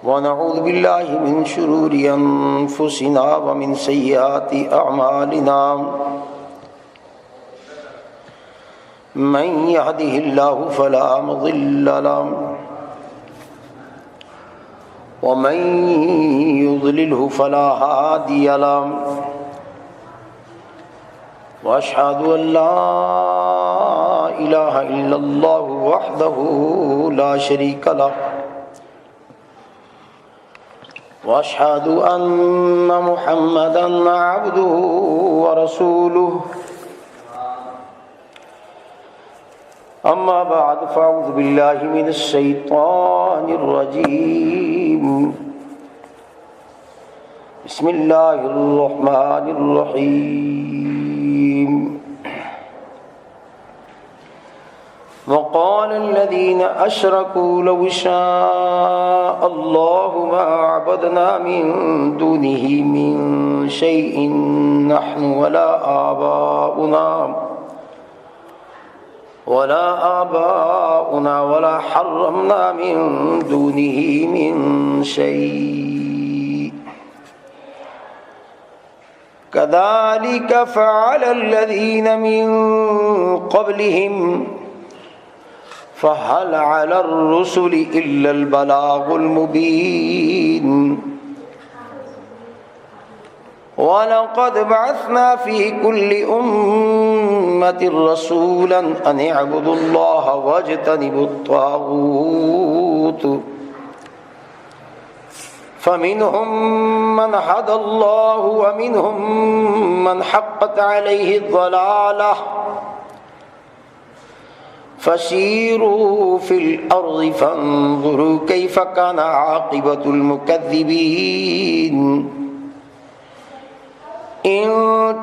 ونعوذ بالله من شرور أنفسنا ومن سيئات أعمالنا من يهده الله فلا مضل له ومن يضلله فلا هادي له وأشهد أن لا إله إلا الله وحده لا شريك له وأشهد أن محمدًا عبده ورسوله أما بعد فأعوذ بالله من الشيطان الرجيم بسم الله الرحمن الرحيم وقال الذين أشركوا لو شاء الله ما عبدنا من دونه من شيء نحن ولا آباؤنا ولا حرمنا من دونه من شيء كذلك فعل الذين من قبلهم فهل على الرسل إلا البلاغ المبين وَلَقَدْ بَعَثْنَا فِي كُلِّ أُمَّةٍ رَسُولًا أَنِ اعْبُدُوا اللَّهَ وَاجْتَنِبُوا الطَّاغُوتَ فَمِنْهُمْ مَنْ هَدَى اللَّهُ وَمِنْهُمْ مَنْ حَقَّتْ عَلَيْهِ الضَّلَالَةُ فَسِيرُوا فِي الْأَرْضِ فَانظُرُوا كَيْفَ كَانَ عَاقِبَةُ الْمُكَذِّبِينَ إن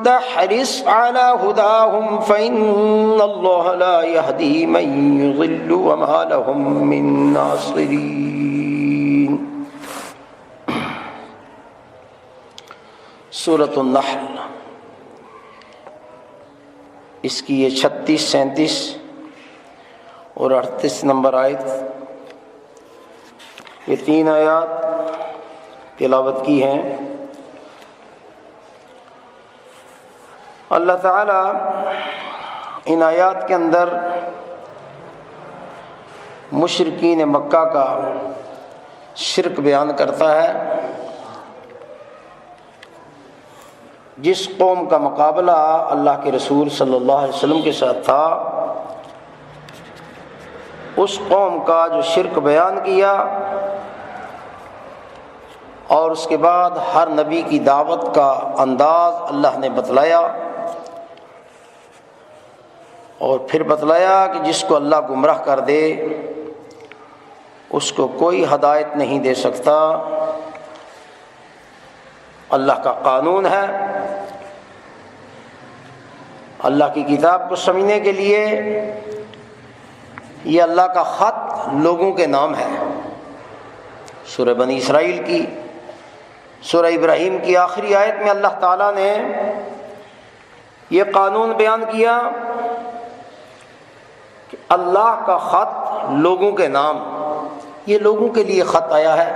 تحرص على هداهم فإن الله لا يهدي من يضل وما لهم من ناصرين۔ سورۃ النحل، اس کی یہ 36، 37 اور 38 نمبر آیت، یہ 3 آیات تلاوت کی ہیں۔ اللہ تعالیٰ ان آیات کے اندر مشرکین مکہ کا شرک بیان کرتا ہے۔ جس قوم کا مقابلہ اللہ کے رسول صلی اللہ علیہ وسلم کے ساتھ تھا، اس قوم کا جو شرک بیان کیا، اور اس کے بعد ہر نبی کی دعوت کا انداز اللہ نے بتلایا، اور پھر بتلایا کہ جس کو اللہ گمراہ کر دے اس کو کوئی ہدایت نہیں دے سکتا۔ اللہ کا قانون ہے، اللہ کی کتاب کو سمجھنے کے لیے یہ اللہ کا خط لوگوں کے نام ہے۔ سورہ بنی اسرائیل کی سورہ ابراہیم کی آخری آیت میں اللہ تعالیٰ نے یہ قانون بیان کیا کہ اللہ کا خط لوگوں کے نام، یہ لوگوں کے لیے خط آیا ہے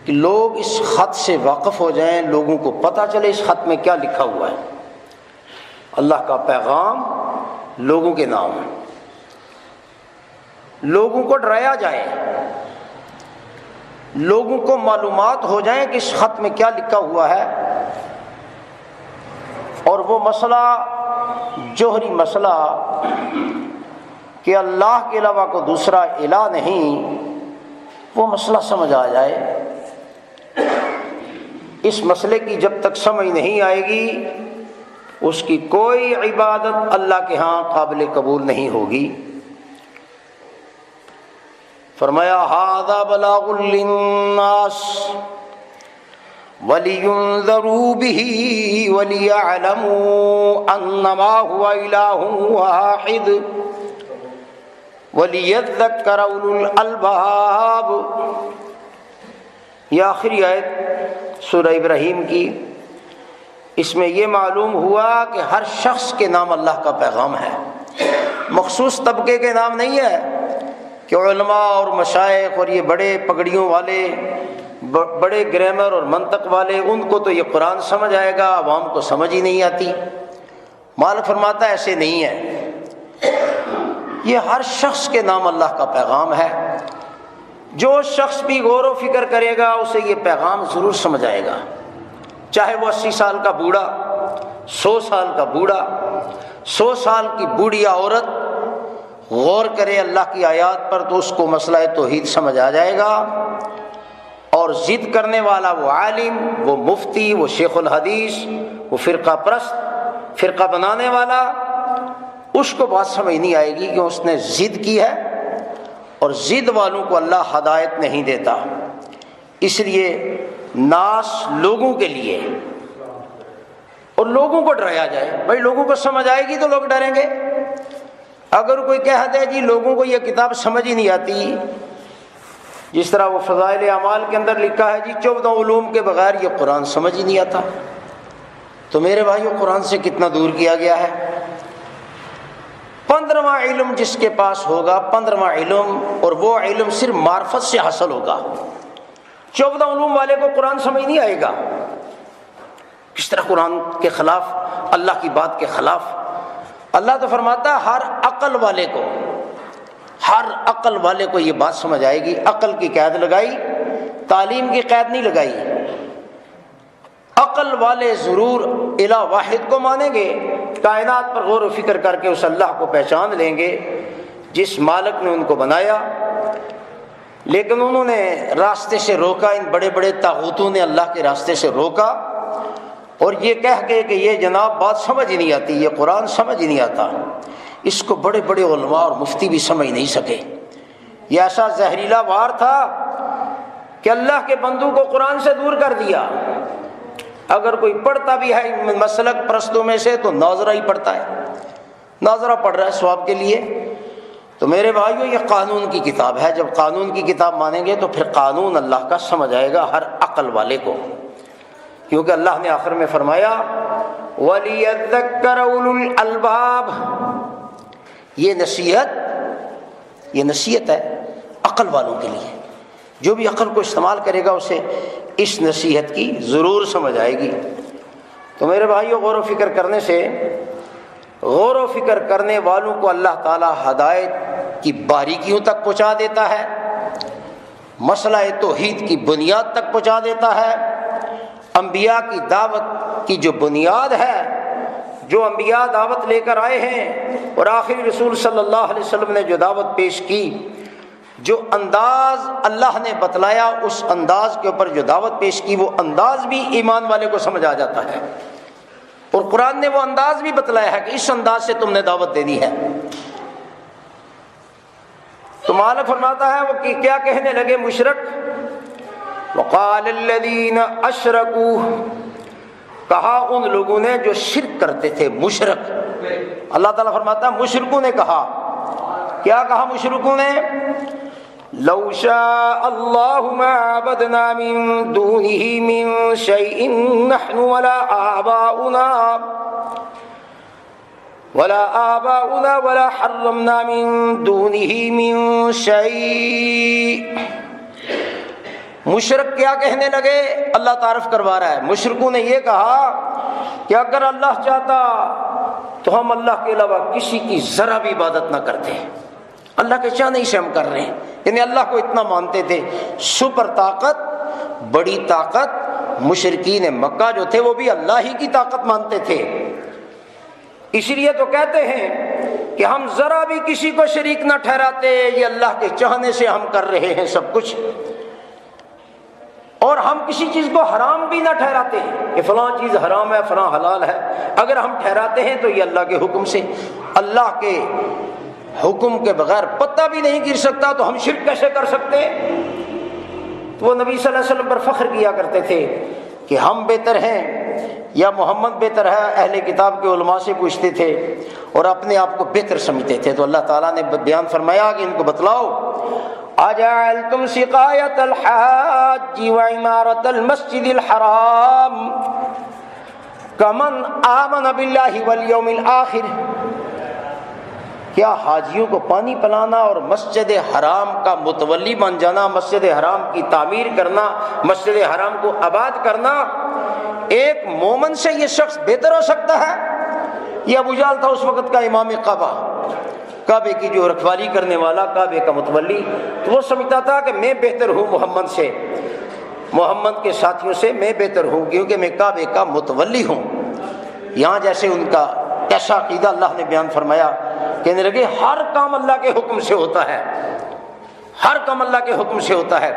کہ لوگ اس خط سے واقف ہو جائیں، لوگوں کو پتہ چلے اس خط میں کیا لکھا ہوا ہے۔ اللہ کا پیغام لوگوں کے نام ہے، لوگوں کو ڈرایا جائے، لوگوں کو معلومات ہو جائیں کہ اس خط میں کیا لکھا ہوا ہے، اور وہ مسئلہ، جوہری مسئلہ کہ اللہ کے علاوہ کوئی دوسرا الہ نہیں، وہ مسئلہ سمجھ آ جائے۔ اس مسئلے کی جب تک سمجھ نہیں آئے گی اس کی کوئی عبادت اللہ کے ہاں قابل قبول نہیں ہوگی۔ فرمایا ھذا بلاغ للناس وَلِيُنذَرُوا بِهِ وَلِيَعْلَمُوا أَنَّمَا هُوَ إِلَٰهٌ وَاحِدٌ وَلِيَذَّكَّرَ أُولُو الْأَلْبَابِ۔ یہ آخری آیت سورہ ابراہیم کی، اس میں یہ معلوم ہوا کہ ہر شخص کے نام اللہ کا پیغام ہے، مخصوص طبقے کے نام نہیں ہے کہ علماء اور مشائخ اور یہ بڑے پگڑیوں والے، بڑے گرامر اور منطق والے، ان کو تو یہ قرآن سمجھ آئے گا، عوام کو سمجھ ہی نہیں آتی۔ مالک فرماتا ہے ایسے نہیں ہے، یہ ہر شخص کے نام اللہ کا پیغام ہے، جو شخص بھی غور و فکر کرے گا اسے یہ پیغام ضرور سمجھ آئے گا، چاہے وہ 80 سال کا بوڑھا، 100 سال کا بوڑھا، 100 سال کی بوڑھی عورت غور کرے اللہ کی آیات پر تو اس کو مسئلہ توحید سمجھ آ جائے گا، اور ضد کرنے والا وہ عالم، وہ مفتی، وہ شیخ الحدیث، وہ فرقہ پرست، فرقہ بنانے والا، اس کو بات سمجھ نہیں آئے گی کہ اس نے ضد کی ہے، اور ضد والوں کو اللہ ہدایت نہیں دیتا۔ اس لیے ناس لوگوں کے لیے، اور لوگوں کو ڈرایا جائے، بھائی لوگوں کو سمجھ آئے گی تو لوگ ڈریں گے۔ اگر کوئی کہہ دے جی لوگوں کو یہ کتاب سمجھ ہی نہیں آتی، جس طرح وہ فضائل اعمال کے اندر لکھا ہے جی 14 علوم کے بغیر یہ قرآن سمجھ ہی نہیں آتا، تو میرے بھائیو قرآن سے کتنا دور کیا گیا ہے۔ 15واں علم جس کے پاس ہوگا، 15واں علم، اور وہ علم صرف معرفت سے حاصل ہوگا۔ 14 علوم والے کو قرآن سمجھ نہیں آئے گا، کس طرح قرآن کے خلاف، اللہ کی بات کے خلاف۔ اللہ تو فرماتا ہے ہر عقل والے کو، ہر عقل والے کو یہ بات سمجھ آئے گی۔ عقل کی قید لگائی، تعلیم کی قید نہیں لگائی۔ عقل والے ضرور الہ واحد کو مانیں گے، کائنات پر غور و فکر کر کے اس اللہ کو پہچان لیں گے جس مالک نے ان کو بنایا، لیکن انہوں نے راستے سے روکا، ان بڑے بڑے طاغوتوں نے اللہ کے راستے سے روکا، اور یہ کہہ کے کہ یہ جناب بات سمجھ ہی نہیں آتی، یہ قرآن سمجھ ہی نہیں آتا۔ اس کو بڑے بڑے علماء اور مفتی بھی سمجھ نہیں سکے۔ یہ ایسا زہریلا وار تھا کہ اللہ کے بندوں کو قرآن سے دور کر دیا۔ اگر کوئی پڑھتا بھی ہے مسلک پرستوں میں سے تو ناظرہ ہی پڑھتا ہے، ناظرہ پڑھ رہا ہے ثواب کے لیے۔ تو میرے بھائیو یہ قانون کی کتاب ہے، جب قانون کی کتاب مانیں گے تو پھر قانون اللہ کا سمجھ آئے گا ہر عقل والے کو، کیونکہ اللہ نے آخر میں فرمایا وَلِيَذَّكَّرَ أُولُو الْأَلْبَابِ، یہ نصیحت ہے عقل والوں کے لیے۔ جو بھی عقل کو استعمال کرے گا اسے اس نصیحت کی ضرور سمجھ آئے گی۔ تو میرے بھائیو غور و فکر کرنے سے، غور و فکر کرنے والوں کو اللہ تعالی ہدایت کی باریکیوں تک پہنچا دیتا ہے، مسئلہ توحید کی بنیاد تک پہنچا دیتا ہے۔ انبیاء کی دعوت کی جو بنیاد ہے، جو انبیاء دعوت لے کر آئے ہیں، اور آخری رسول صلی اللہ علیہ وسلم نے جو دعوت پیش کی، جو انداز اللہ نے بتلایا، اس انداز کے اوپر جو دعوت پیش کی، وہ انداز بھی ایمان والے کو سمجھ آ جاتا ہے، اور قرآن نے وہ انداز بھی بتلایا ہے کہ اس انداز سے تم نے دعوت دینی ہے۔ تو مالک فرماتا ہے وہ کیا کہنے لگے مشرک، وقال الذین اشرکوا، کہا ان لوگوں نے جو شرک کرتے تھے، مشرک۔ اللہ تعالیٰ فرماتا ہے مشرکوں نے کہا، کیا کہا مشرکوں نے؟ لو شاء اللہ ما عبدنا من دونہ من شیء نحن ولا آباؤنا ولا حرمنا من دونہ من شیء۔ مشرک کیا کہنے لگے؟ اللہ تعارف کروا رہا ہے۔ مشرکوں نے یہ کہا کہ اگر اللہ چاہتا تو ہم اللہ کے علاوہ کسی کی ذرا بھی عبادت نہ کرتے، اللہ کے چاہنے سے ہم کر رہے ہیں۔ یعنی اللہ کو اتنا مانتے تھے، سپر طاقت، بڑی طاقت۔ مشرکین مکہ جو تھے وہ بھی اللہ ہی کی طاقت مانتے تھے، اسی لیے تو کہتے ہیں کہ ہم ذرا بھی کسی کو شریک نہ ٹھہراتے، یہ اللہ کے چاہنے سے ہم کر رہے ہیں سب کچھ، اور ہم کسی چیز کو حرام بھی نہ ٹھہراتے کہ فلاں چیز حرام ہے فلاں حلال ہے۔ اگر ہم ٹھہراتے ہیں تو یہ اللہ کے حکم سے، اللہ کے حکم کے بغیر پتہ بھی نہیں گر سکتا، تو ہم شرک کیسے کر سکتے؟ تو وہ نبی صلی اللہ علیہ وسلم پر فخر کیا کرتے تھے کہ ہم بہتر ہیں یا محمد بہتر ہے، اہل کتاب کے علماء سے پوچھتے تھے اور اپنے آپ کو بہتر سمجھتے تھے۔ تو اللہ تعالیٰ نے بیان فرمایا کہ ان کو بتلاؤ، اجعلتم سقایۃ الحاج وعمارۃ المسجد الحرام کمن آمن باللہ والیوم الآخر، کیا حاجیوں کو پانی پلانا اور مسجد حرام کا متولی بن جانا، مسجد حرام کی تعمیر کرنا، مسجد حرام کو آباد کرنا، ایک مومن سے یہ شخص بہتر ہو سکتا ہے؟ یہ ابو جہل تھا اس وقت کا امام کعبہ، کعبے کی جو رکھوالی کرنے والا، کعبے کا متولی، تو وہ سمجھتا تھا کہ میں بہتر ہوں محمد سے، محمد کے ساتھیوں سے میں بہتر ہوں، کیونکہ میں کعبے کا متولی ہوں۔ یہاں جیسے ان کا کیسا عقیدہ اللہ نے بیان فرمایا، کہنے لگے ہر کام اللہ کے حکم سے ہوتا ہے، ہر کام اللہ کے حکم سے ہوتا ہے۔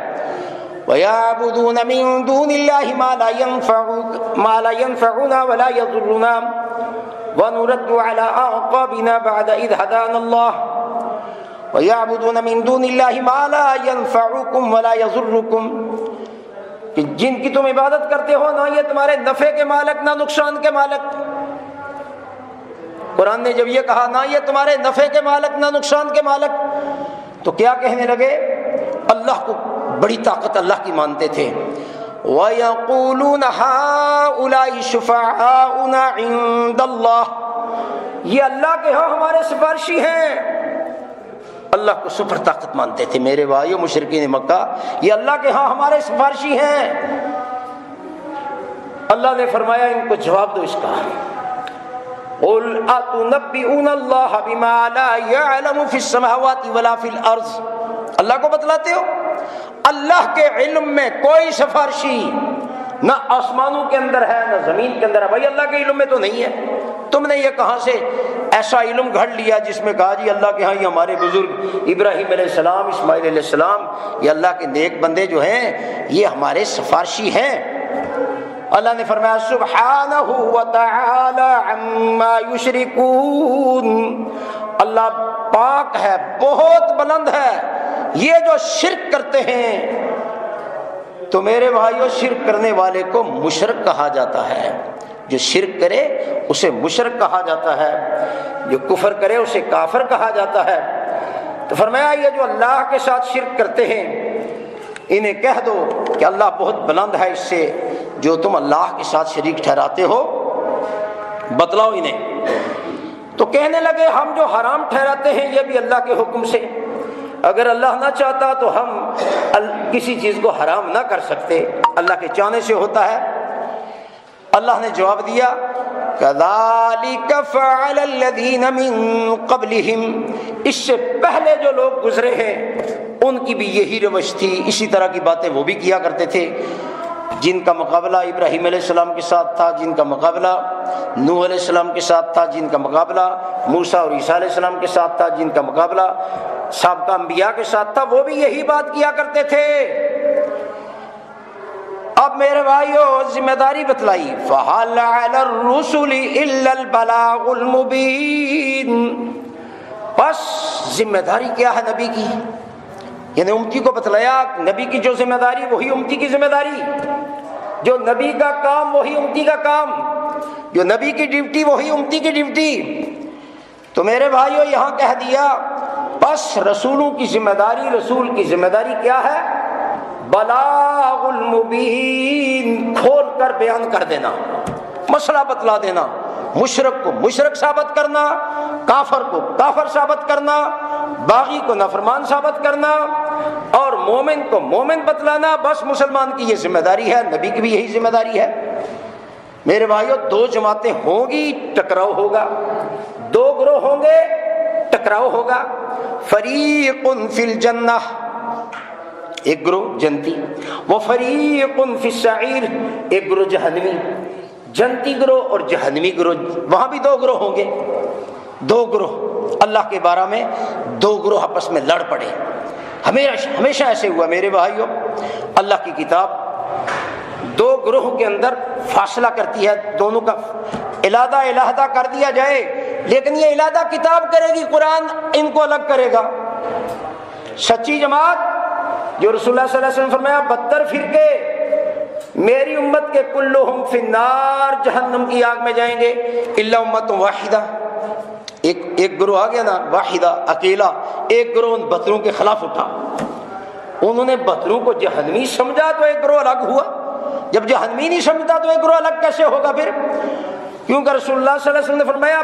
وَيَعْبُدُونَ مِن دُونِ اللَّهِ مَا لَا يَنفَعُنَا وَلَا يَضُرُّنَا وَنُرَدُّ عَلَىٰ أَعْقَابِنَا بَعْدَ إِذْ هَدَانَا اللَّهُ وَيَعْبُدُونَ مِن دُونِ اللَّهِ مَا لَا يَنفَعُكُمْ وَلَا يَضُرُّكُمْ، کہ جن کی تم عبادت کرتے ہو نہ یہ تمہارے نفع کے مالک نہ نقصان کے مالک۔ قرآن نے جب یہ کہا نہ یہ تمہارے نفع کے مالک نہ نقصان کے مالک، تو کیا کہنے لگے؟ اللہ کو بڑی طاقت اللہ کی مانتے تھے۔ وَيَقُولُونَ هَؤُلَاءِ شُفَعَاؤُنَا عِندَ اللَّهِ، یہ اللہ کے ہاں ہمارے سفارشی ہیں۔ اللہ کو سپر طاقت مانتے تھے میرے بھائیو مشرکین مکہ، یہ اللہ کے ہاں ہمارے سفارشی ہیں۔ اللہ نے فرمایا ان کو جواب دو اس کا، قُلْ أَتُنَبِّئُونَ اللَّهَ بِمَا لَا يَعْلَمُ فِي السَّمَاوَاتِ وَلَا فِي الْأَرْضِ، اللہ کو بتلاتے ہو اللہ کے علم میں کوئی سفارشی نہ آسمانوں کے اندر ہے نہ زمین کے اندر ہے۔ بھائی اللہ کے علم میں تو نہیں ہے، تم نے یہ کہاں سے ایسا علم گھڑ لیا جس میں کہا جی اللہ کے ہاں یہ ہمارے بزرگ ابراہیم علیہ السلام، اسماعیل علیہ السلام، یہ اللہ کے نیک بندے جو ہیں یہ ہمارے سفارشی ہیں۔ اللہ نے فرمایا سبحانہ وتعالی عما یشرکون، اللہ پاک ہے، بہت بلند ہے، یہ جو شرک کرتے ہیں۔ تو میرے بھائیو شرک کرنے والے کو مشرک کہا جاتا ہے، جو شرک کرے اسے مشرک کہا جاتا ہے، جو کفر کرے اسے کافر کہا جاتا ہے۔ تو فرمایا یہ جو اللہ کے ساتھ شرک کرتے ہیں انہیں کہہ دو کہ اللہ بہت بلند ہے اس سے جو تم اللہ کے ساتھ شریک ٹھہراتے ہو، بتلاؤ انہیں۔ تو کہنے لگے ہم جو حرام ٹھہراتے ہیں یہ بھی اللہ کے حکم سے، اگر اللہ نہ چاہتا تو ہم کسی چیز کو حرام نہ کر سکتے، اللہ کے چاہنے سے ہوتا ہے۔ اللہ نے جواب دیا كَذَلِكَ فَعَلَ الَّذِينَ مِن قَبْلِهِمْ، اس سے پہلے جو لوگ گزرے ہیں ان کی بھی یہی روش تھی، اسی طرح کی باتیں وہ بھی کیا کرتے تھے۔ جن کا مقابلہ ابراہیم علیہ السلام کے ساتھ تھا، جن کا مقابلہ نوح علیہ السلام کے ساتھ تھا، جن کا مقابلہ موسیٰ اور عیسیٰ علیہ السلام کے ساتھ تھا، جن کا مقابلہ سابقہ انبیاء کے ساتھ تھا، وہ بھی یہی بات کیا کرتے تھے۔ اب میرے بھائیو ذمہ داری بتلائی، فَهَلْ عَلَى الرُّسُلِ إِلَّا الْبَلَاغُ الْمُبِينُ، بس ذمہ داری کیا ہے نبی کی، یعنی امتی کو بتلایا نبی کی جو ذمہ داری وہی امتی کی ذمہ داری، جو نبی کا کام وہی امتی کا کام، جو نبی کی ڈیوٹی وہی امتی کی ڈیوٹی۔ تو میرے بھائیو یہاں کہہ دیا بس رسولوں کی ذمہ داری، رسول کی ذمہ داری کیا ہے؟ بلاغ المبین، کھول کر بیان کر دینا، مسئلہ بتلا دینا، مشرک کو مشرک ثابت کرنا، کافر کو کافر ثابت کرنا، باغی کو نافرمان ثابت کرنا، اور مومن کو مومن بتلانا۔ بس مسلمان کی یہ ذمہ داری ہے، نبی کی بھی یہی ذمہ داری ہے۔ میرے بھائیو دو جماعتیں ہوں گی ٹکراؤ ہوگا، دو گروہ ہوں گے ٹکراؤ ہوگا۔ فریق فی الجنہ، ایک گروہ جنتی، وہ فریق فی السعیر، ایک گروہ جہنمی۔ جنتی گروہ اور جہنمی گروہ، وہاں بھی دو گروہ ہوں گے، دو گروہ اللہ کے بارے میں، دو گروہ آپس میں لڑ پڑے۔ ہمیشہ ایسے ہوا میرے بھائیوں، اللہ کی کتاب دو گروہ کے اندر فاصلہ کرتی ہے، دونوں کا علیحدہ کر دیا جائے، لیکن یہ علیحدہ کتاب کرے گی، قرآن ان کو الگ کرے گا۔ سچی جماعت جو رسول اللہ صلی اللہ علیہ وسلم فرمایا 72 فرقے میری امت کے کلہم فی النار، جہنم کی آگ میں جائیں گے، الا امت واحدہ، ایک گروہ آ گیا نا واحدہ، اکیلا، ایک گروہ ان بتروں کے خلاف اٹھا، انہوں نے بتروں کو جہنمی سمجھا تو ایک گروہ الگ ہوا، جب جہنمی نہیں سمجھتا تو ایک گروہ الگ کیسے ہوگا پھر؟ کیونکہ رسول اللہ صلی اللہ علیہ وسلم نے فرمایا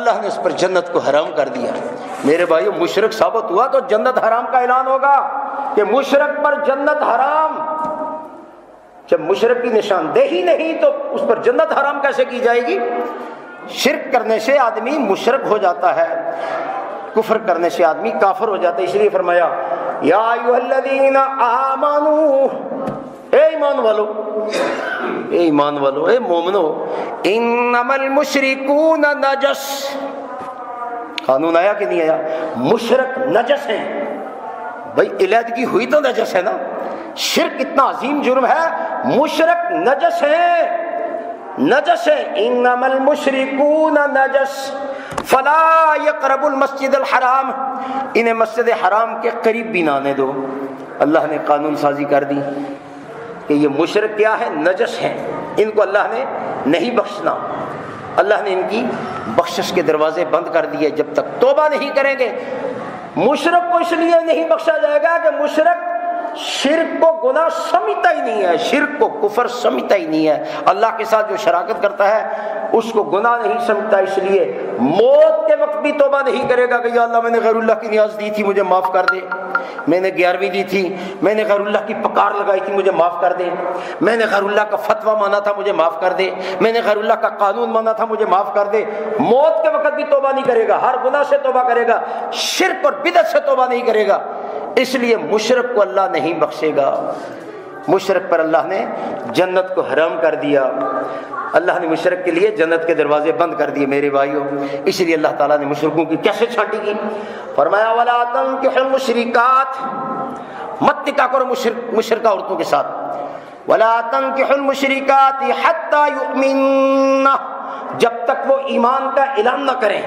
اللہ نے اس پر جنت کو حرام کر دیا۔ میرے بھائیو مشرک ثابت ہوا تو جنت حرام کا اعلان ہوگا کہ مشرک پر جنت حرام۔ جب مشرک کی نشاندہی نہیں تو اس پر جنت حرام کیسے کی جائے گی؟ شرک کرنے سے آدمی مشرک ہو جاتا ہے، کفر کرنے سے آدمی کافر ہو جاتا ہے۔ اس لیے فرمایا یا ایھا الذین آمنو، اے ایمان والو، اے ایمان والو، اے مومنو، انما المشرکون نجس۔ قانون آیا کہ نہیں آیا؟ مشرک نجس ہیں۔ بھائی علیحدگی ہوئی تو نجس ہے نا، شرک اتنا عظیم جرم ہے، مشرک نجس ہے، نجس ہے۔ انما المشرکون نجس فلا یقربوا المسجد الحرام، انہیں مسجد حرام کے قریب بھی نہ آنے دو۔ اللہ نے قانون سازی کر دی کہ یہ مشرک کیا ہے؟ نجس ہیں، ان کو اللہ نے نہیں بخشنا۔ اللہ نے ان کی بخشش کے دروازے بند کر دیے جب تک توبہ نہیں کریں گے۔ مشرک کو اس لیے نہیں بخشا جائے گا کہ مشرک شرک کو گناہ سمجھتا ہی نہیں ہے، شرک کو کفر سمجھتا ہی نہیں ہے۔ اللہ کے ساتھ جو شراکت کرتا ہے اس کو گناہ نہیں سمجھتا، اس لیے موت کے وقت بھی توبہ نہیں کرے گا کہ یا اللہ میں نے غیر اللہ کی نیاز دی تھی مجھے معاف کر دے، میں نے 11ویں دی تھی، میں نے غیر اللہ کی پکار لگائی تھی مجھے معاف کر دے، میں نے غیر اللہ کا فتویٰ مانا تھا مجھے معاف کر دے، میں نے غیر اللہ کا قانون مانا تھا مجھے معاف کر دے۔ موت کے وقت بھی توبہ نہیں کرے گا، ہر گناہ سے توبہ کرے گا، شرک اور بدعت سے توبہ نہیں کرے گا۔ اس لیے مشرک کو اللہ نہیں بخشے گا۔ مشرک پر اللہ نے جنت کو حرام کر دیا، اللہ نے مشرک کے لیے جنت کے دروازے بند کر دیے میرے بھائیوں۔ اس لیے اللہ تعالیٰ نے مشرکوں کی کیسے چھانٹی کی؟ فرمایا وَلَا تَنكِحُوا الْمُشْرِكَاتِ، مت نکاح کرو مشرکہ عورتوں کے ساتھ۔ وَلَا تَنكِحُوا الْمُشْرِكَاتِ حَتَّى يُؤْمِنَّ، جب تک وہ ایمان کا اعلان نہ کریں۔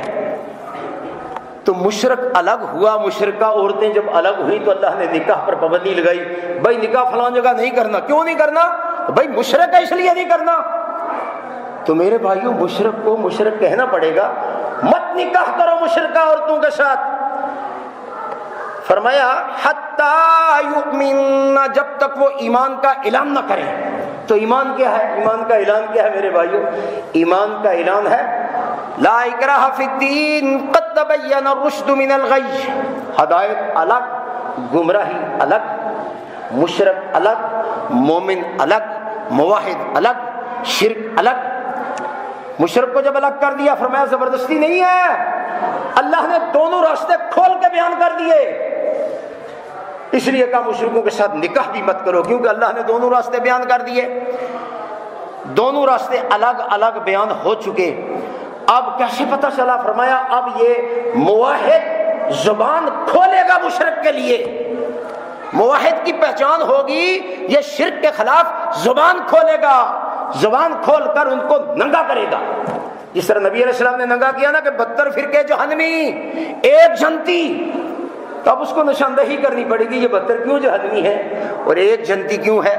تو مشرک الگ ہوا، مشرکہ عورتیں جب الگ ہوئیں تو اللہ نے نکاح پر پابندی لگائی، بھائی نکاح فلان جگہ نہیں کرنا۔ کیوں نہیں کرنا؟ بھائی مشرک ہے اس لیے نہیں کرنا۔ تو میرے بھائیوں مشرک کو مشرک کہنا پڑے گا، مت نکاح کرو مشرکہ عورتوں کے ساتھ۔ فرمایا حتی یؤمن، جب تک وہ ایمان کا اعلان نہ کریں۔ تو ایمان کیا ہے؟ ایمان کا اعلان کیا ہے میرے بھائیوں؟ ایمان کا اعلان ہے لا اکراہ فی الدین قد تبین الرشد من الغی، ہدایت الگ، گمراہی الگ، مشرک الگ، مومن الگ، موحد الگ، شرک الگ۔ مشرک کو جب الگ کر دیا فرمایا زبردستی نہیں ہے، اللہ نے دونوں راستے کھول کے بیان کر دیے۔ اس لیے کہا مشرکوں کے ساتھ نکاح بھی مت کرو، کیونکہ اللہ نے دونوں راستے بیان کر دیے۔ دونوں راستے الگ الگ بیان ہو چکے۔ اب کیسے پتہ چلا؟ فرمایا اب یہ موحد زبان کھولے گا مشرک کے لیے، موحد کی پہچان ہوگی یہ شرک کے خلاف زبان کھولے گا، زبان کھول کر ان کو ننگا کرے گا۔ جس طرح نبی علیہ السلام نے ننگا کیا نا کہ 72 فرقے جہنمی، ایک جنتی، تو اب اس کو نشاندہی کرنی پڑے گی یہ 72 کیوں جہنمی ہے اور ایک جنتی کیوں ہے۔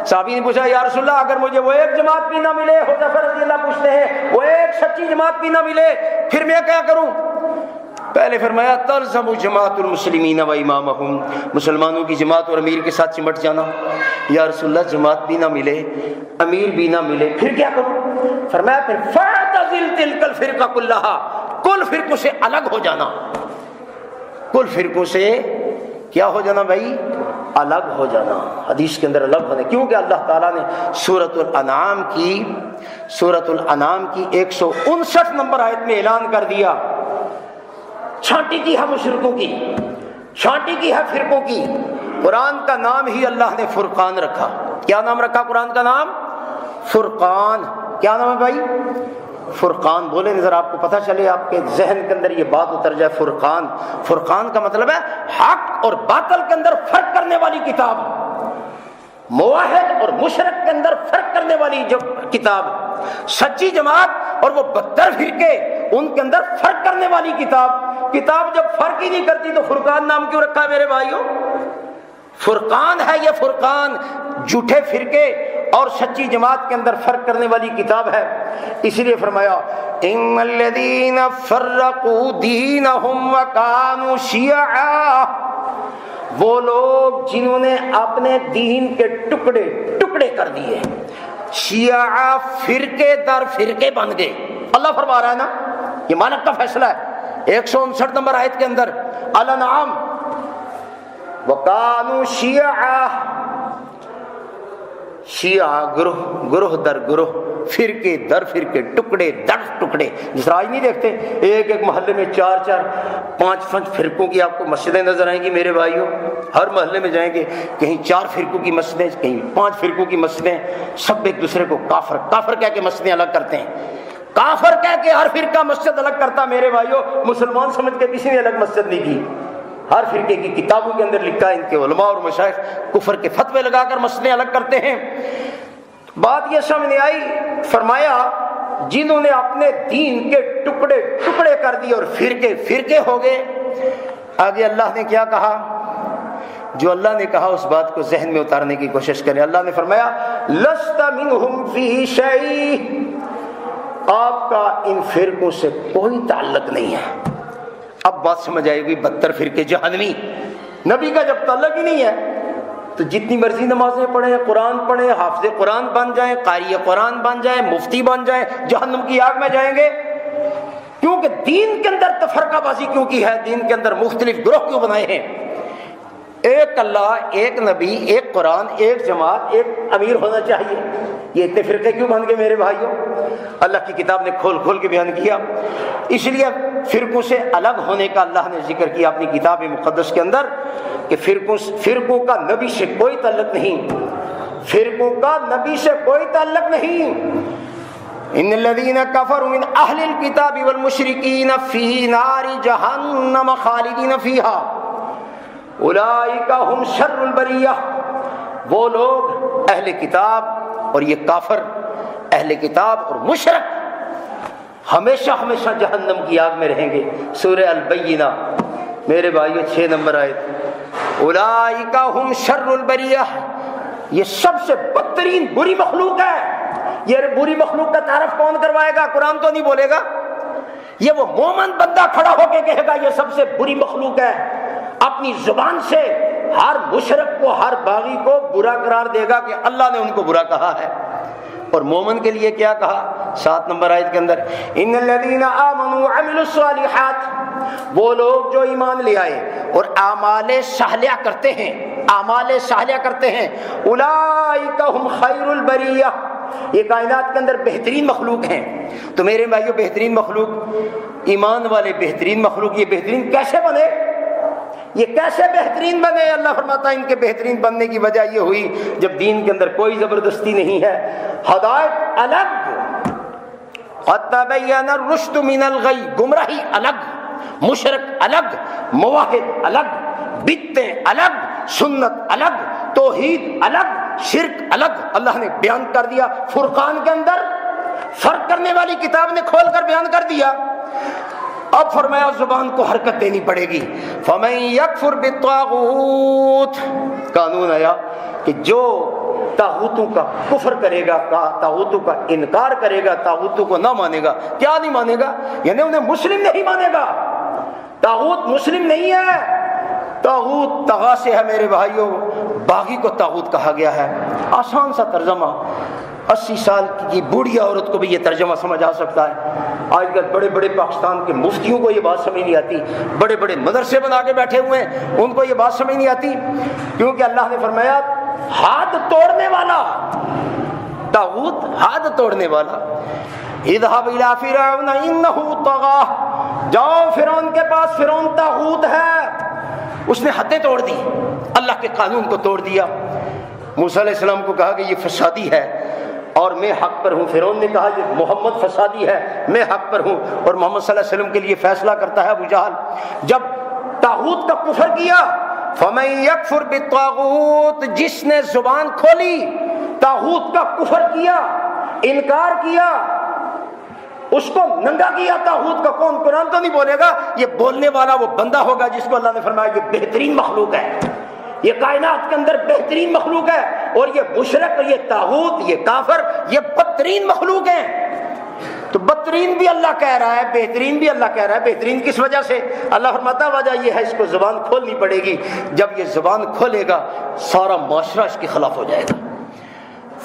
صحابی نے پوچھا یا رسول اللہ اگر مجھے وہ ایک جماعت بھی نہ ملے، حذیفہ رضی اللہ پوچھتے ہیں وہ ایک سچی جماعت بھی نہ ملے پھر میں کیا کروں؟ پہلے فرمایا تلزم جماعت المسلمین و امامہم، مسلمانوں کی جماعت اور امیر کے ساتھ چمٹ جانا۔ یا رسول اللہ جماعت بھی نہ ملے، امیر بھی نہ ملے، پھر کیا کروں؟ فرمایا پھر فاعتزل تلک الفرقہ کلہا، کل فرقوں سے الگ ہو جانا، کل فرقوں سے کیا ہو جانا بھائی؟ الگ ہو جانا۔ حدیث کے اندر الگ ہونے، کیونکہ اللہ تعالیٰ نے سورۃ الانعام کی 159 نمبر آیت میں اعلان کر دیا، چھانٹی کی ہے مشرکوں کی، چھانٹی کی ہے فرقوں کی۔ قرآن کا نام ہی اللہ نے فرقان رکھا۔ کیا نام رکھا قرآن کا نام؟ فرقان۔ کیا نام ہے بھائی؟ فرقان۔ بولے نظر آپ کو پتہ چلے، آپ کے ذہن کے اندر یہ بات اتر جائے۔ فرقان، فرقان کا مطلب ہے حق اور باطل کے اندر فرق کرنے والی کتاب، موحد اور مشرک کے اندر فرق کرنے والی جو کتاب، سچی جماعت اور وہ 72 فرقے ان کے اندر فرق کرنے والی کتاب۔ کتاب جب فرق ہی نہیں کرتی تو فرقان نام کیوں رکھا ہے میرے بھائیوں؟ فرقان ہے یہ، فرقان جھوٹے فرقے اور سچی جماعت کے اندر فرق کرنے والی کتاب ہے۔ اس لیے فرمایا ان الذین فرقوا دینہم وکانوا شیعا، وہ لوگ جنہوں نے اپنے دین کے ٹکڑے ٹکڑے کر دیے، شیعہ فرقے در فرقے بن گئے۔ اللہ فرما رہا ہے نا یہ مالک کا فیصلہ ہے 159 نمبر آیت کے اندر الانعام وَقَانُوا شِيَعًا، شیعہ گروہ در گروہ، فرقے در فرقے، ٹکڑے در ٹکڑے. جس طرح آج نہیں دیکھتے ایک ایک محلے میں 4 5 فرقوں کی آپ کو مسجدیں نظر آئیں گی میرے بھائیوں. ہر محلے میں جائیں گے کہیں 4 فرقوں کی مسجدیں، کہیں 5 فرقوں کی مسجدیں، سب ایک دوسرے کو کافر کہہ کے مسجدیں الگ کرتے ہیں. کافر کہہ کے ہر فرقہ مسجد الگ کرتا میرے بھائیوں. مسلمان سمجھ کے کسی نے الگ مسجد نہیں کی. ہر فرقے کی کتابوں کے اندر لکھا ہے، ان کے علماء اور مشائخ کفر کے فتوے لگا کر مسئلے الگ کرتے ہیں. بات یہ سمجھ نہیں آئی، فرمایا جنہوں نے اپنے دین کے ٹکڑے ٹکڑے کر دیے اور فرقے ہو گئے. آگے اللہ نے کیا کہا؟ جو اللہ نے کہا اس بات کو ذہن میں اتارنے کی کوشش کریں. اللہ نے فرمایا لست منہم فی شیء، آپ کا ان فرقوں سے کوئی تعلق نہیں ہے. اب بات سمجھ آئے گی 72 فرقے جہنمی. نبی کا جب تعلق ہی نہیں ہے تو جتنی مرضی نمازیں پڑھیں، قرآن پڑھیں، حافظ قرآن بن جائیں، قاری قرآن بن جائیں، مفتی بن جائیں، جہنم کی آگ میں جائیں گے. کیونکہ دین کے اندر تفرقہ بازی کیوں کی ہے؟ دین کے اندر مختلف گروہ کیوں بنائے ہیں؟ ایک اللہ، ایک نبی، ایک قرآن، ایک جماعت، ایک امیر ہونا چاہیے. یہ اتنے فرقے کیوں بن گئے میرے بھائیوں؟ اللہ کی کتاب نے کھول کھول کے بیان کیا. اس لیے فرقوں سے الگ ہونے کا اللہ نے ذکر کیا اپنی کتاب مقدس کے اندر کہ فرقوں کا نبی سے کوئی تعلق نہیں، فرقوں کا نبی سے کوئی تعلق نہیں. ان الذين كفروا من اهل الكتاب والمشركين في نار جهنم خالدين فيها اولئک هم شر البریہ. وہ لوگ اہل کتاب اور یہ کافر، اہل کتاب اور مشرک ہمیشہ ہمیشہ جہنم کی آگ میں رہیں گے. سورہ البینہ میرے بھائیو 6 نمبر آیت. اولئک هم شر البریہ، یہ سب سے بدترین بری مخلوق ہے. یہ بری مخلوق کا تعارف کون کروائے گا؟ قرآن تو نہیں بولے گا. یہ وہ مومن بندہ کھڑا ہو کے کہے گا یہ سب سے بری مخلوق ہے. اپنی زبان سے ہر مشرک کو، ہر باغی کو برا قرار دے گا کہ اللہ نے ان کو برا کہا ہے. اور مومن کے لیے کیا کہا 7 نمبر آیت کے اندر؟ ان الذین آمنوا وعملوا الصالحات، وہ لوگ جو ایمان لے آئے اور اعمال صالحہ کرتے ہیں، اعمال صالحہ کرتے ہیں، اولئک هم خیر البریہ، یہ کائنات کے اندر بہترین مخلوق ہیں. تو میرے بھائیو بہترین مخلوق، ایمان والے بہترین مخلوق، یہ بہترین کیسے بنے؟ یہ کیسے بہترین بنے؟ اللہ فرماتا ہے ان کے بہترین بننے کی وجہ یہ ہوئی جب دین کے اندر کوئی زبردستی نہیں ہے، ہدایت الگ، قد تبین الرشد من الغی، گمراہی الگ، مشرک الگ، موحد الگ، بدعتیں الگ، سنت الگ، توحید الگ، شرک الگ. اللہ نے بیان کر دیا فرقان کے اندر، فرق کرنے والی کتاب نے کھول کر بیان کر دیا. اب فرمایا زبان کو حرکت دینی پڑے گی. فَمَن يَكْفُرْ بِالطَّاغُوتِ، قانون آیا کہ جو طاغوتوں کا کفر کرے گا، طاغوتوں کا انکار کرے گا، طاغوتوں کو نہ مانے گا. کیا نہیں مانے گا؟ یعنی انہیں مسلم نہیں مانے گا. طاغوت مسلم نہیں ہے، طاغوت طغا سے ہے میرے بھائیوں. باغی کو طاغوت کہا گیا ہے. آسان سا ترجمہ، 80 سال کی بوڑھی عورت کو بھی یہ ترجمہ سمجھ آ سکتا ہے. آج کل بڑے بڑے پاکستان کے مفتیوں کو یہ بات سمجھ نہیں آتی، بڑے بڑے مدرسے بنا کے بیٹھے ہوئے ہیں، ان کو یہ بات سمجھ نہیں آتی. کیونکہ اللہ نے فرمایا ہاتھ توڑنے والا طاغوت، ہاتھ توڑنے والا. اذهب الى فرعون انه طغى، جاؤ فرعون کے پاس، فرعون طاغوت ہے، اس نے حدیں توڑ دی، اللہ کے قانون کو توڑ دیا. موسیٰ علیہ السلام کو کہا کہ یہ فسادی ہے اور میں حق پر ہوں. فرعون نے کہا یہ محمد فسادی ہے، میں حق پر ہوں. اور محمد صلی اللہ علیہ وسلم کے لیے فیصلہ کرتا ہے ابو جہل. جب طاغوت کا کفر کیا، فَمَن يَكْفُرْ بِالطَّاغُوتِ، جس نے زبان کھولی، طاغوت کا کفر کیا، انکار کیا، اس کو ننگا کیا طاغوت کا. کون؟ قرآن تو نہیں بولے گا. یہ بولنے والا وہ بندہ ہوگا جس کو اللہ نے فرمایا یہ بہترین مخلوق ہے، یہ کائنات کے اندر بہترین مخلوق ہے. اور یہ مشرک، یہ طاغوت، یہ کافر، یہ بدترین مخلوق ہیں. تو بدترین بھی اللہ کہہ رہا ہے، بہترین بھی اللہ کہہ رہا ہے. بہترین کس وجہ سے؟ اللہ فرماتا وجہ یہ ہے اس کو زبان کھولنی پڑے گی. جب یہ زبان کھولے گا سارا معاشرہ اس کے خلاف ہو جائے گا.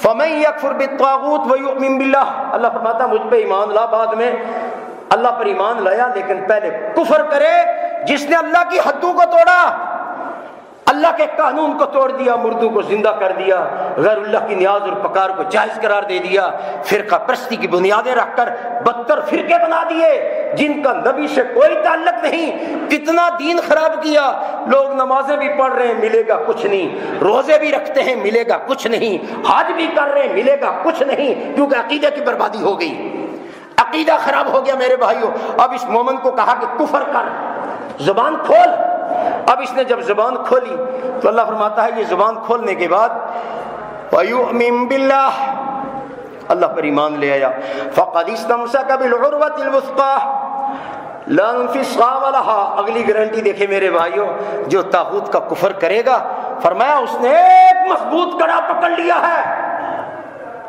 فَمَن يَكْفُرْ بِالطَّاغُوتِ وَيُؤْمِن بِاللَّهِ، اللہ فرماتا مجھ پہ ایمان لا، بعد میں اللہ پر ایمان لایا لیکن پہلے کفر کرے، جس نے اللہ کی حدوں کو توڑا، اللہ کے قانون کو توڑ دیا، مردوں کو زندہ کر دیا، غیر اللہ کی نیاز اور پکار کو جائز قرار دے دیا، فرقہ پرستی کی بنیادیں رکھ کر بدتر فرقے بنا دیے جن کا نبی سے کوئی تعلق نہیں، کتنا دین خراب کیا۔ لوگ نمازیں بھی پڑھ رہے ہیں، ملے گا کچھ نہیں، روزے بھی رکھتے ہیں، ملے گا کچھ نہیں، حج بھی کر رہے ہیں، ملے گا کچھ نہیں، کیونکہ عقیدے کی بربادی ہو گئی، عقیدہ خراب ہو گیا میرے بھائیوں۔ اب اس مومن کو کہا کہ کفر کر، زبان کھول۔ اب اس نے جب زبان کھولی تو اللہ فرماتا ہے یہ زبان کھولنے کے بعد وَيُؤْمِن بِاللَّهِ، اللہ پر ایمان لے آیا، فَقَدِ اسْتَمْسَكَ بِالْعُرْوَةِ الْوُثْقَىٰ لَا انفصام لَهَا۔ اگلی گارنٹی دیکھیں میرے بھائیوں، جو طاغوت کا کفر کرے گا، فرمایا اس نے ایک مضبوط کڑا پکڑ لیا ہے،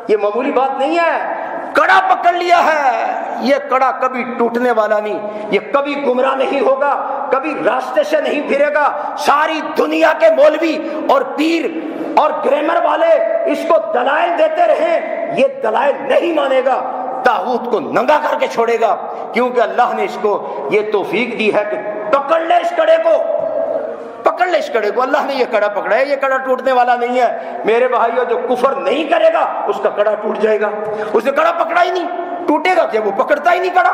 یہ معمولی بات نہیں ہے، کڑا پکڑ لیا ہے، یہ کڑا کبھی ٹوٹنے والا نہیں، یہ کبھی گمراہ نہیں ہوگا، کبھی راستے سے نہیں پھرے گا۔ ساری دنیا کے مولوی اور پیر اور گرامر والے اس کو دلائل دیتے رہیں، یہ دلائل نہیں مانے گا، طاغوت کو ننگا کر کے چھوڑے گا، کیونکہ اللہ نے اس کو یہ توفیق دی ہے کہ پکڑ لے اس کڑے کو، پکڑ لے اس کڑے کو۔ اللہ نے یہ کڑا پکڑا ہے، یہ کڑا ٹوٹنے والا نہیں ہے میرے بھائیو۔ جو کفر نہیں کرے گا اس کا کڑا ٹوٹ جائے گا، اس نے کڑا پکڑا ہی نہیں، ٹوٹے گا کیا، وہ پکڑتا ہی نہیں کڑا۔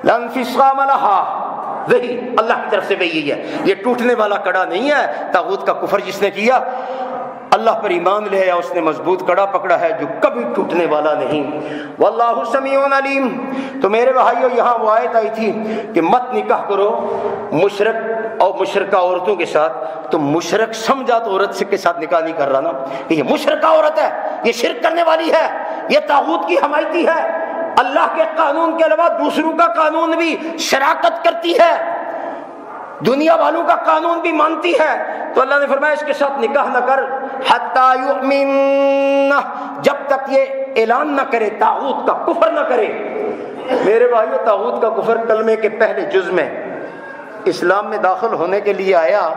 لَا انفصام لَهَا، وہی اللہ کی طرف سے وہی ہے، یہ ٹوٹنے والا کڑا نہیں ہے۔ طاغوت کا کفر جس نے کیا، اللہ پر ایمان لے آیا، اس نے مضبوط کڑا پکڑا ہے جو کبھی ٹوٹنے والا نہیں۔ واللہ سمیع علیم۔ تو میرے بھائیو یہاں وہ آیت آئی تھی کہ مت نکاح کرو مشرک اور مشرکہ عورتوں کے ساتھ، تو مشرک سمجھا تو عورت کے ساتھ نکاح نہیں کر رہا نا، کہ یہ مشرکہ عورت ہے، یہ شرک کرنے والی ہے، یہ طاغوت کی حمایتی ہے، اللہ کے قانون کے علاوہ دوسروں کا قانون بھی شراکت کرتی ہے، دنیا والوں کا قانون بھی مانتی ہے۔ تو اللہ نے فرمایا اس کے ساتھ نکاح نہ کر، حتی یؤمن، جب تک یہ اعلان نہ کرے، طاغوت کا کفر نہ کرے۔ میرے بھائیو طاغوت کا کفر کلمے کے پہلے جز میں اسلام میں داخل ہونے کے لیے آیا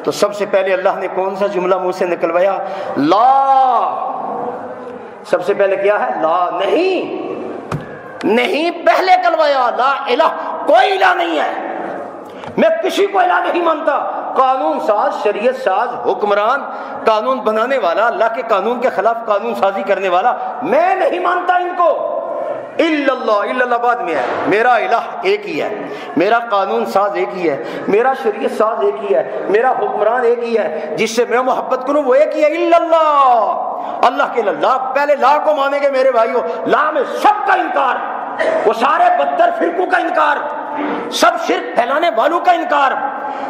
تو سب سے پہلے اللہ نے کون سا جملہ منہ سے نکلوایا؟ لا۔ سب سے پہلے کیا ہے؟ لا، نہیں پہلے کلوایا، لا الہ، کوئی الہ نہیں ہے، میں کسی کو الہ نہیں مانتا۔ قانون ساز، شریعت ساز، حکمران، قانون بنانے والا، اللہ کے قانون کے خلاف قانون سازی کرنے والا، میں نہیں مانتا ان کو۔ الا اللہ بعد میں ہے، میرا الہ ایک ہی ہے، میرا قانون ساز ایک ہی ہے، میرا شریعت ساز ایک ہی ہے، میرا حکمران ایک ہی ہے، جس سے میں محبت کروں وہ ایک ہی ہے، الا اللہ کے لا۔ پہلے لا کو مانیں گے میرے بھائیوں، لا میں سب کا انکار، وہ سارے بدتر فرقوں کا انکار، سب شرک پھیلانے والوں کا انکار۔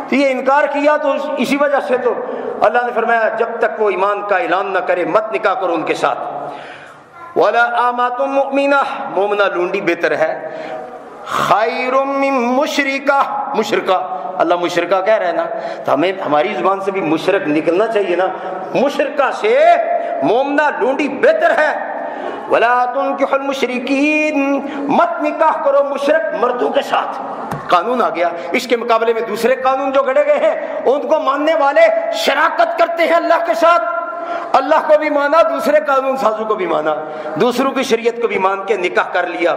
تو یہ انکار کیا تو اسی وجہ سے تو اللہ نے فرمایا جب تک وہ ایمان کا اعلان نہ کرے مت نکاح کرو ان کے ساتھ۔ وَلَا آمَاتٌ مُؤْمِنَةٌ، مومنہ لونڈی بہتر ہے، خَيْرٌ مِّن مُشْرِكَةٍ، مشرکہ، اللہ مشرکہ کہہ رہے ہیں نا، تو ہمیں ہماری زبان سے بھی مشرک نکلنا چاہیے نا، مشرکہ سے مومنہ لونڈی بہتر ہے۔ وَلَا تُنكِحُوا الْمُشْرِكِينَ، مت نکاح کرو مشرک مردوں کے ساتھ۔ قانون آ گیا، اس کے مقابلے میں دوسرے قانون جو گھڑے گئے ہیں ان کو ماننے والے شراکت کرتے ہیں اللہ کے ساتھ، اللہ کو بھی مانا، دوسرے قانون سازوں کو بھی مانا، دوسروں کی شریعت کو بھی مان کے نکاح کر لیا۔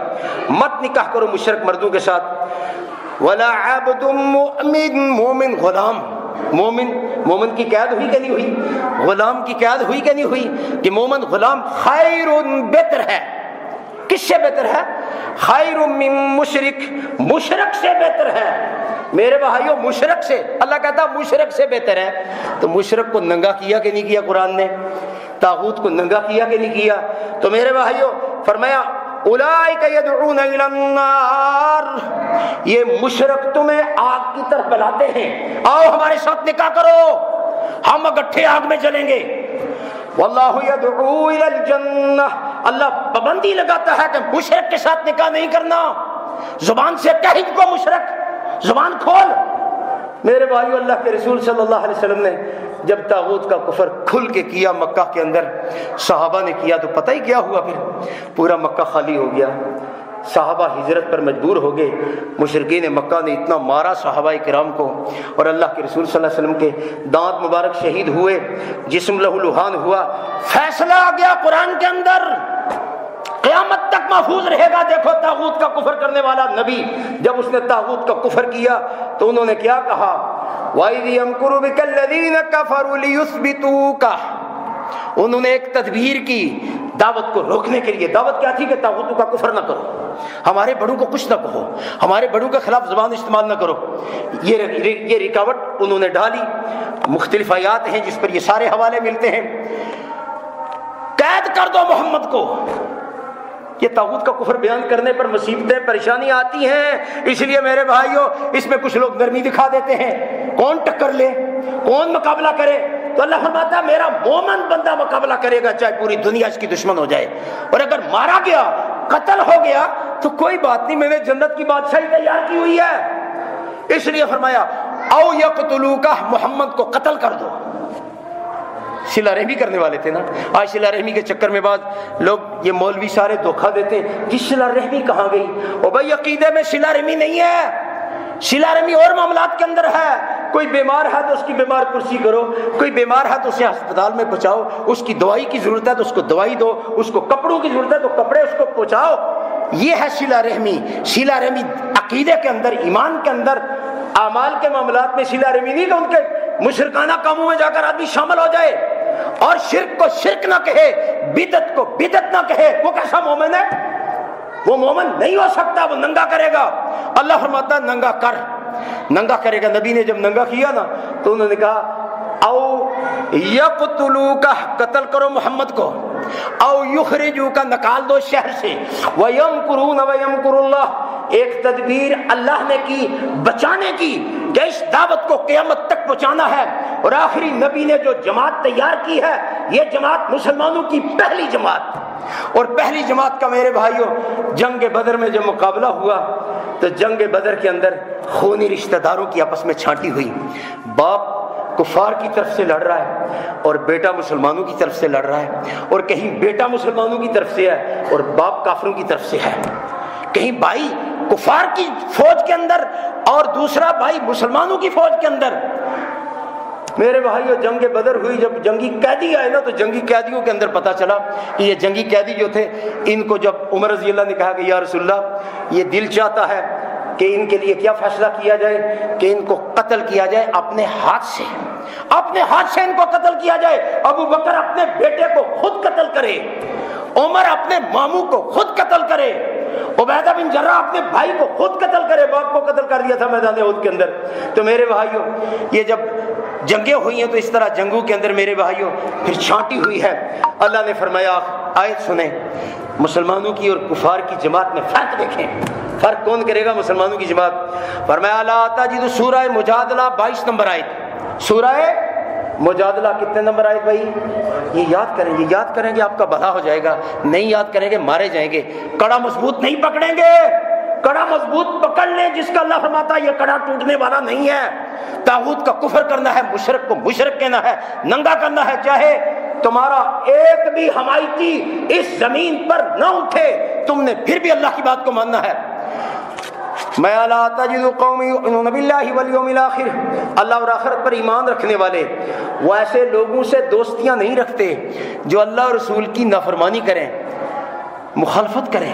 مت نکاح کرو مشرک مردوں کے ساتھ۔ وَلَا عَبْدٌ مُؤْمِنٌ، مومن غلام، مومن کی قید ہوئی کہ نہیں ہوئی؟ غلام کی قید ہوئی کہ نہیں ہوئی؟ کہ مومن غلام خیرٌ، بہتر ہے، کس سے بہتر ہے؟ خیر من مشرک، مشرک سے بہتر ہے میرے بھائیوں، مشرک سے۔ اللہ کہتا مشرک سے بہتر ہے۔ تو مشرک کو ننگا کیا کہ نہیں کیا قرآن نے؟ طاغوت کو ننگا کیا کہ نہیں کیا؟ تو میرے بھائیوں فرمایا اولئک یدعون الی النار، یہ مشرک تمہیں آگ کی طرف بلاتے ہیں، آؤ ہمارے ساتھ نکاح کرو، ہم اگٹھے آگ میں جلیں گے۔ واللہ یدعو الی الجنہ، اللہ پابندی لگاتا ہے کہ مشرک کے ساتھ نکاح نہیں کرنا، زبان سے کہہ ان کو مشرک، زبان کھول۔ میرے بھائیو اللہ کے رسول صلی اللہ علیہ وسلم نے جب طاغوت کا کفر کھل کے کیا مکہ کے اندر، صحابہ نے کیا تو پتہ ہی کیا ہوا، پھر پورا مکہ خالی ہو گیا، صحابہ ہجرت پر مجبور ہو گئے، مشرکین مکہ نے اتنا مارا صحابہ کرام کو، اور اللہ کے رسول صلی اللہ علیہ وسلم کے دانت مبارک شہید ہوئے، جسم لہو لہان ہوا۔ فیصلہ آ گیا قرآن کے اندر، قیامت تک محفوظ رہے گا۔ دیکھو طاغوت کا کفر کرنے والا نبی جب اس نے طاغوت کا کفر کیا تو انہوں نے کیا کہا؟ وَإِذْ يَمْكُرُ بِكَ الَّذِينَ كَفَرُوا لِيُثْبِتُوكَ، انہوں نے ایک تدبیر کی دعوت کو روکنے کے لیے۔ دعوت کیا تھی کہ طاغوتوں کا کفر نہ کرو، ہمارے بڑوں کو کچھ نہ کہو، ہمارے بڑوں کے خلاف زبان استعمال نہ کرو۔ یہ رکاوٹ انہوں نے ڈالی۔ مختلف آیات ہیں جس پر یہ سارے حوالے ملتے ہیں۔ قید کر دو محمد کو۔ یہ طاغوت کا کفر بیان کرنے پر مصیبتیں پریشانی آتی ہیں، اس لیے میرے بھائیوں اس میں کچھ لوگ نرمی دکھا دیتے ہیں، کون ٹکر لے، کون مقابلہ کرے۔ تو اللہ فرماتا ہے میرا مومن بندہ مقابلہ کرے گا چاہے پوری دنیا اس کی دشمن ہو جائے، اور اگر مارا گیا، قتل ہو گیا تو کوئی بات نہیں، میں نے جنت کی بادشاہی تیار کی ہوئی ہے۔ اس لیے فرمایا او یقتلوکا، محمد کو قتل کر دو۔ صلہ رحمی کرنے والے تھے نا۔ آج صلہ رحمی کے چکر میں بعض لوگ یہ مولوی سارے دھوکہ دیتے ہیں کہ صلہ رحمی کہاں گئی؟ او بھائی عقیدے میں صلہ رحمی نہیں ہے، صلہ رحمی اور معاملات کے اندر ہے۔ کوئی بیمار ہے تو اس کی بیمار کرسی کرو، کوئی بیمار ہے تو اسے ہسپتال میں پہنچاؤ، اس کی دوائی کی ضرورت ہے تو اس کو دوائی دو، اس کو کپڑوں کی ضرورت ہے تو کپڑے اس کو پہنچاؤ۔ یہ ہے صلہ رحمی۔ صلہ رحمی عقیدے کے اندر، ایمان کے اندر، اعمال کے معاملات میں صلہ رحمی نہیں کہ ان کے مشرکانہ کاموں میں جا کر آدمی شامل ہو جائے اور شرک کو شرک نہ کہے، بدعت کو بدعت نہ کہے۔ وہ کیسا مومن ہے؟ وہ مومن نہیں ہو سکتا، وہ ننگا کرے گا۔ اللہ فرماتا ہے ننگا کر، ننگا کرے گا۔ نبی نے جب ننگا کیا نا تو انہوں نے کہا او یقتلوکا، قتل کرو محمد کو، او یخرجوکا، نکال دو شہر سے، ویمکرون ویمکر اللہ، ایک تدبیر اللہ نے کی بچانے کی کہ اس دعوت کو قیامت تک پہنچانا ہے۔ اور آخری نبی نے جو جماعت تیار کی ہے، یہ جماعت مسلمانوں کی پہلی جماعت، اور پہلی جماعت کا میرے بھائیوں جنگ بدر میں جب مقابلہ ہوا تو جنگ بدر کے اندر خونی رشتہ داروں کی آپس میں چھانٹی ہوئی۔ باپ کفار کی طرف سے لڑ رہا ہے اور بیٹا مسلمانوں کی طرف سے لڑ رہا ہے، اور کہیں بیٹا مسلمانوں کی طرف سے ہے اور باپ کافروں کی طرف سے ہے، کہیں بھائی کفار کی فوج کے اندر اور دوسرا بھائی مسلمانوں کی فوج کے اندر۔ میرے بھائیو جنگ بدر ہوئی، جب جنگی قیدی آئے نا تو جنگی قیدیوں کے اندر پتا چلا کہ یہ جنگی قیدی جو تھے، ان کو جب عمر رضی اللہ نے کہا کہ یا رسول اللہ یہ دل چاہتا ہے کہ ان کے لیے کیا فیصلہ کیا جائے کہ ان کو قتل کیا جائے اپنے ہاتھ سے، اپنے ہاتھ سے ان کو قتل کیا جائے۔ ابو بکر اپنے بیٹے کو خود قتل کرے، عمر اپنے ماموں کو خود قتل کرے، عبیدہ بن جراح اپنے بھائی کو خود قتل کرے، باپ کو قتل کر دیا تھا میدان احد کے اندر۔ تو میرے بھائیوں یہ جب جنگیں ہوئی ہیں تو اس طرح جنگوں کے اندر میرے بھائیوں پھر چھانٹی ہوئی ہے۔ اللہ نے فرمایا، آیت سنیں، مسلمانوں کی اور کفار کی جماعت میں فرق دیکھیں۔ فرق کون کرے گا؟ مسلمانوں کی جماعت۔ فرمایا لا تجد، سورہ مجادلہ 22 نمبر آیت۔ سورہ مجادلہ کتنے نمبر آیت بھائی؟ یہ یاد کریں، یہ یاد کریں گے آپ کا بھلا ہو جائے گا، نہیں یاد کریں گے مارے جائیں گے۔ کڑا مضبوط نہیں پکڑیں گے، کڑا مضبوط پکڑ لیں جس کا اللہ فرماتا ہے یہ کڑا ٹوٹنے والا نہیں ہے۔ طاغوت کا کفر کرنا ہے، مشرک کو مشرک کہنا ہے، ننگا کرنا ہے، چاہے تمہارا ایک بھی حمایتی اس زمین پر نہ اٹھے، تم نے پھر بھی اللہ کی بات کو ماننا ہے۔ میں لا تجد قوم یؤمنون باللہ والیوم الآخر، اللہ اور آخرت پر ایمان رکھنے والے وہ ایسے لوگوں سے دوستیاں نہیں رکھتے جو اللہ اور رسول کی نافرمانی کریں، مخالفت کریں۔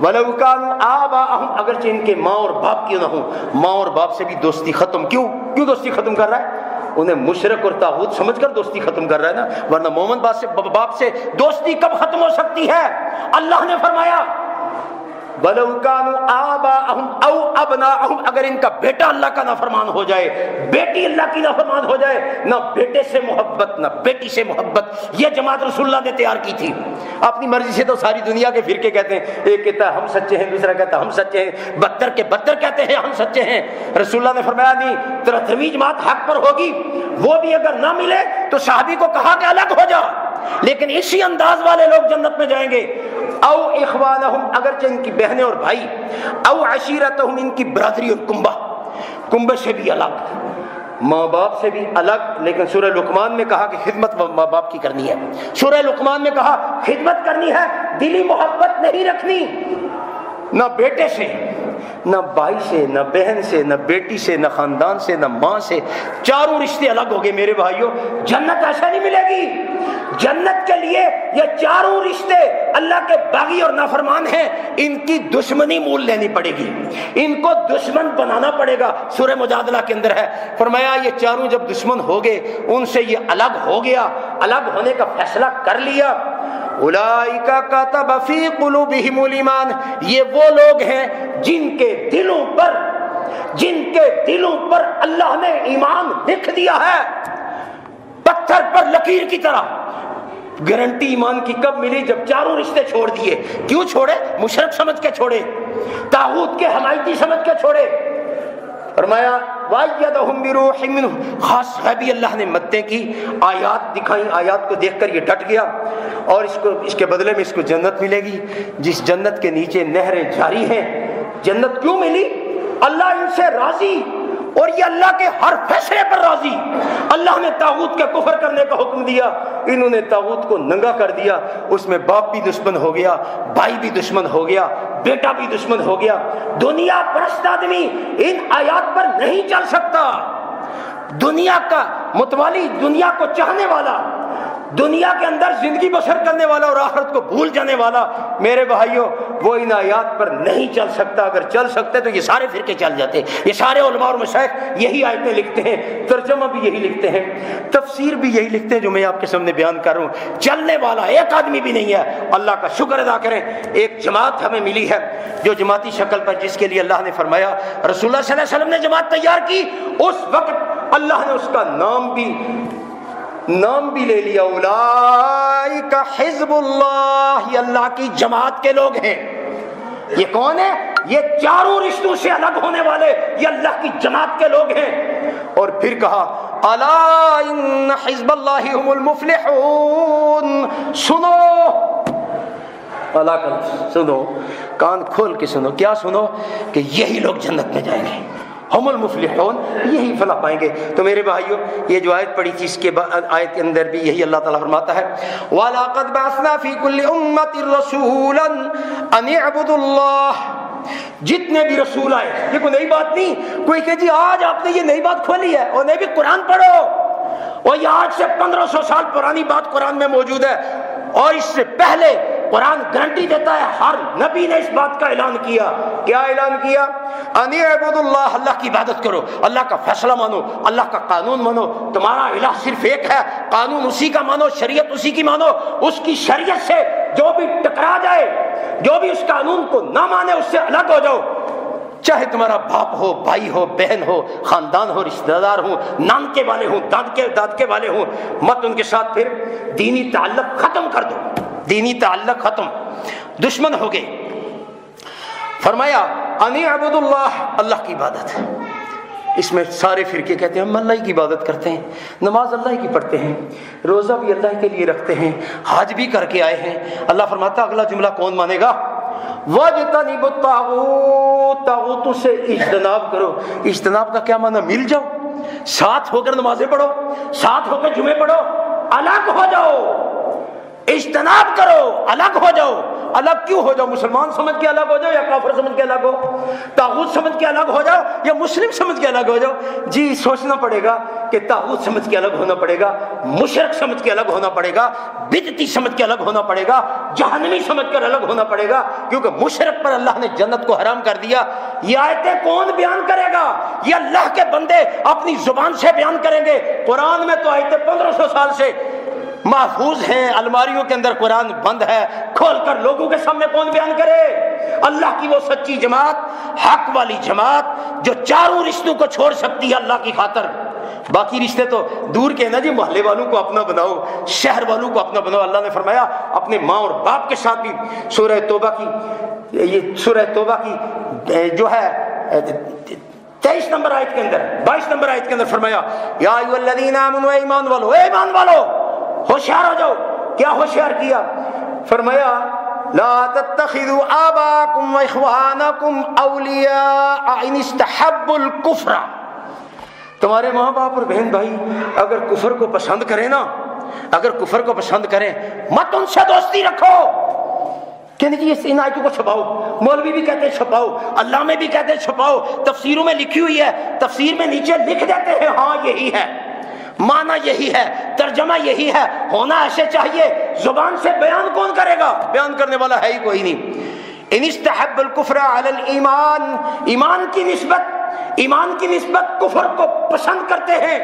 وَلَوْ كَانُوا آبَاءَهُمْ، اگرچہ ان کے ماں اور باپ کیوں نہ ہوں، ماں اور باپ سے بھی دوستی ختم۔ کیوں دوستی ختم کر رہا ہے؟ انہیں مشرک اور طاغوت سمجھ کر دوستی ختم کر رہا ہے نا، ورنہ مومن باپ سے دوستی کب ختم ہو سکتی ہے؟ اللہ نے فرمایا وَلَوْ كَانُوا آبَاءَهُمْ أَوْ أَبْنَاءَهُمْ، اگر ان کا بیٹا اللہ کا نافرمان ہو جائے، بیٹی اللہ کی نافرمان ہو جائے، نہ بیٹے سے محبت نہ بیٹی سے محبت یہ جماعت رسول اللہ نے تیار کی تھی۔ اپنی مرضی سے تو ساری دنیا کے فرقے کہتے ہیں، ایک کہتا ہے ہم سچے ہیں، دوسرا کہتا ہے ہم سچے ہیں، بدتر کے بدتر کہتے ہیں ہم سچے ہیں۔ رسول اللہ نے فرمایا نہیں، 13ویں جماعت حق پر ہوگی، وہ بھی اگر نہ ملے تو صحابی کو کہا کہ الگ ہو جا، لیکن اسی انداز والے لوگ جنت میں جائیں گے۔ او اخوانہم، اگرچہ ان کی بہنیں اور بھائی، او عشیرتہم، ان کی برادری اور کنبہ سے بھی الگ، ماں باپ سے بھی الگ۔ لیکن سورہ لقمان میں کہا کہ خدمت ماں باپ کی کرنی ہے، سورہ لقمان میں کہا خدمت کرنی ہے، دلی محبت نہیں رکھنی، نہ بیٹے سے، نہ بھائی سے، نہ بہن سے، نہ بیٹی سے، نہ خاندان سے، نہ ماں سے، چاروں رشتے الگ ہو گئے۔ میرے بھائیوں جنت ایسا نہیں ملے گی، جنت کے لیے یہ چاروں رشتے اللہ کے باغی اور نافرمان ہیں، ان کی دشمنی مول لینی پڑے گی، ان کو دشمن بنانا پڑے گا۔ سورہ مجادلہ کے اندر ہے، فرمایا یہ چاروں جب دشمن ہو گئے، ان سے یہ الگ ہو گیا، الگ ہونے کا فیصلہ کر لیا، اولئک کتب فی قلوبہم الایمان، یہ وہ لوگ ہیں جن کے دلوں پر اللہ نے ایمان لکھ دیا ہے، پتھر پر لکیر کی طرح۔ گارنٹی ایمان کی کب ملی؟ جب چاروں رشتے چھوڑ دیے۔ کیوں چھوڑے؟ مشرک سمجھ کے چھوڑے، طاغوت کے حمایتی سمجھ کے چھوڑے۔ فرمایا وَأَيَّدَهُمْ بِرُوحٍ مِّنْهُ، خاص ہے بھی اللہ نے مددیں کی، آیات دکھائیں، آیات کو دیکھ کر یہ ڈٹ گیا، اور اس کے بدلے میں اس کو جنت ملے گی، جس جنت کے نیچے نہریں جاری ہیں۔ جنت کیوں ملی؟ اللہ ان سے راضی، اور یہ اللہ کے ہر فیصلے پر راضی۔ اللہ نے طاغوت کے کفر کرنے کا حکم دیا، انہوں نے طاغوت کو ننگا کر دیا، اس میں باپ بھی دشمن ہو گیا، بھائی بھی دشمن ہو گیا، بیٹا بھی دشمن ہو گیا۔ دنیا پرست آدمی ان آیات پر نہیں چل سکتا۔ دنیا کا متوالی، دنیا کو چاہنے والا، دنیا کے اندر زندگی بسر کرنے والا اور آخرت کو بھول جانے والا، میرے بھائیوں، وہ ان آیات پر نہیں چل سکتا۔ اگر چل سکتے تو یہ سارے فرقے چل جاتے، یہ سارے علماء اور مشائخ یہی آیتیں لکھتے ہیں، ترجمہ بھی یہی لکھتے ہیں، تفسیر بھی یہی لکھتے ہیں جو میں آپ کے سامنے بیان کر رہا ہوں۔ چلنے والا ایک آدمی بھی نہیں ہے۔ اللہ کا شکر ادا کریں، ایک جماعت ہمیں ملی ہے جو جماعتی شکل پر، جس کے لیے اللہ نے فرمایا، رسول اللہ صلی اللہ علیہ وسلم نے جماعت تیار کی، اس وقت اللہ نے اس کا نام بھی لے لیا، اولئک حزب اللہ، یہ اللہ کی جماعت کے لوگ ہیں۔ یہ کون ہے؟ یہ چاروں رشتوں سے الگ ہونے والے، یہ اللہ کی جماعت کے لوگ ہیں۔ اور پھر کہا الا ان حزب اللہ هم المفلحون، سنو، اللہ کا سنو، کان کھول کے سنو، کیا سنو؟ کہ یہی لوگ جنت میں جائیں گے، ہم المفلحون، یہی فلاح پائیں گے۔ تو میرے بھائیوں، یہ جو آیت پڑھی تھی، اس کے آیت کے اندر بھی یہی اللہ تعالیٰ فرماتا ہے، وَلَقَدْ بَعَثْنَا فِي كُلِّ أُمَّةٍ رَسُولًا أَنِ اعْبُدُوا اللَّهَ، جتنے بھی رسول آئے، یہ کوئی نئی بات نہیں، کوئی کہ جی آج آپ نے یہ نئی بات کھولی ہے، اور نہیں بھی قرآن پڑھو، اور یہ آج سے 1500 سال پرانی بات قرآن میں موجود ہے، اور اس سے پہلے قرآن گارنٹی دیتا ہے، ہر نبی نے اس بات کا اعلان کیا۔ کیا اعلان کیا؟ ان اعبدوا اللہ، اللہ کی عبادت کرو، اللہ کا فیصلہ مانو، اللہ کا قانون مانو، تمہارا الہ صرف ایک ہے، قانون اسی کا مانو، شریعت اسی کی مانو، اس کی شریعت سے جو بھی ٹکرا جائے، جو بھی اس قانون کو نہ مانے، اس سے الگ ہو جاؤ، چاہے تمہارا باپ ہو، بھائی ہو، بہن ہو، خاندان ہو، رشتہ دار ہو، نانکے والے ہوں، دادکے والے ہوں، مت ان کے ساتھ پھر دینی تعلق ختم کر دو، دینی تعلق ختم، دشمن ہو گئے۔ فرمایا ان اعبدوا اللہ، اللہ کی عبادت۔ اس میں سارے فرقے کہتے ہیں ہم اللہ کی عبادت کرتے ہیں، نماز اللہ کی پڑھتے ہیں، روزہ بھی اللہ کے لیے رکھتے ہیں، حج بھی کر کے آئے ہیں۔ اللہ فرماتا اگلا جملہ کون مانے گا؟ وَاجْتَنِبُوا الطَّاغُوتَ، طاغوتوں سے اجتناب کرو۔ اجتناب کا کیا معنی؟ مل جاؤ، ساتھ ہو کر نمازیں پڑھو، ساتھ ہو کر جمعے پڑھو، الگ ہو جاؤ، اجتناب کرو، الگ ہو جاؤ۔ الگ کیوں ہو جاؤ؟ مسلمان سمجھ کے الگ ہو جاؤ، یا کافر سمجھ کے الگ ہو؟ طاغوت سمجھ کے الگ ہو جاؤ، یا مسلم سمجھ کے الگ ہو جاؤ؟ جی سوچنا پڑے گا کہ طاغوت سمجھ کے الگ ہونا پڑے گا، مشرک سمجھ کے الگ ہونا پڑے گا، بدعتی سمجھ کے الگ ہونا پڑے گا، جہنمی سمجھ کر الگ ہونا پڑے گا، کیونکہ مشرک پر اللہ نے جنت کو حرام کر دیا۔ یہ آیتیں کون بیان کرے گا؟ یہ اللہ کے بندے اپنی زبان سے بیان کریں گے۔ قرآن میں تو آیتیں 1500 سال سے محفوظ ہیں، الماریوں کے اندر قرآن بند ہے، کھول کر لوگوں کے سامنے کون بیان کرے؟ اللہ کی وہ سچی جماعت، حق والی جماعت جو چاروں رشتوں کو چھوڑ سکتی ہے اللہ کی خاطر۔ باقی رشتے تو دور کے نا جی، محلے والوں کو اپنا بناؤ، شہر والوں کو اپنا بناؤ۔ اللہ نے فرمایا اپنے ماں اور باپ کے ساتھ بھی، سورہ توبہ کی جو ہے 23 نمبر آیت کے اندر، 22 نمبر آیت کے اندر فرمایا یا ایھا الذین آمنوا، ایمان والو، اے ایمان والو ہوشیار ہو جاؤ۔ کیا ہوشیار کیا؟ فرمایا لا تتخذوا آباءکم واخوانکم اولیاء ان استحبوا الکفر، تمہارے ماں باپ اور بہن بھائی اگر کفر کو پسند کریں نا، اگر کفر کو پسند کریں، مت ان سے دوستی رکھو۔ کہنے کی ان آیتوں کو چھپاؤ، مولوی بھی کہتے ہیں چھپاؤ، علامے بھی کہتے ہیں چھپاؤ، تفسیروں میں لکھی ہوئی ہے، تفسیر میں نیچے لکھ دیتے ہیں ہاں یہی ہے۔ معنی یہی ہے، ترجمہ یہی ہے، ہونا ایسے چاہیے۔ زبان سے بیان کون کرے گا؟ بیان کرنے والا ہے ہی کوئی نہیں۔ ان استحب الکفر علی الایمان، ایمان کی نسبت کفر کو پسند کرتے ہیں۔